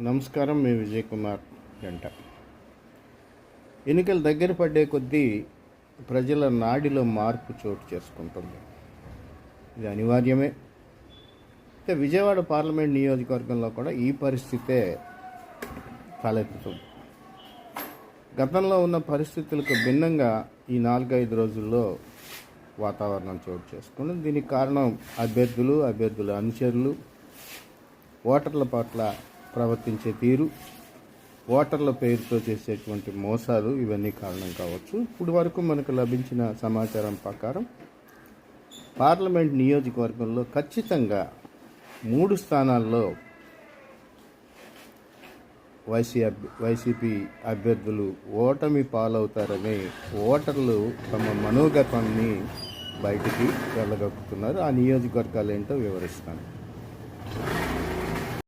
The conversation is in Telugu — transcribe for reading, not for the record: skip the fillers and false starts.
నమస్కారం. మీ విజయ్ కుమార్ గంట. ఎన్నికలు దగ్గర పడ్డే కొద్దీ ప్రజల నాడిలో మార్పు చోటు చేసుకుంటుంది. ఇది అనివార్యమే. అయితే విజయవాడ పార్లమెంట్ నియోజకవర్గంలో కూడా ఈ పరిస్థితే తలెత్తుతుంది. గతంలో ఉన్న పరిస్థితులకు భిన్నంగా ఈ 4-5 రోజుల్లో వాతావరణం చోటు చేసుకుంది. దీనికి కారణం అభ్యర్థుల అనుచరులు, ఓటర్ల పట్ల ప్రవర్తించే తీరు, ఓటర్ల పేరుతో చేసేటువంటి మోసాలు, ఇవన్నీ కారణం కావచ్చు. ఇప్పుడు వరకు మనకు లభించిన సమాచారం ప్రకారం పార్లమెంట్ నియోజకవర్గంలో ఖచ్చితంగా 3 స్థానాల్లో వైసీపీ అభ్యర్థులు ఓటమి పాలవుతారని ఓటర్లు తమ మనోగతాన్ని బయటికి వెళ్ళగక్కుతున్నారు. ఆ నియోజకవర్గాలు ఏంటో వివరిస్తాను.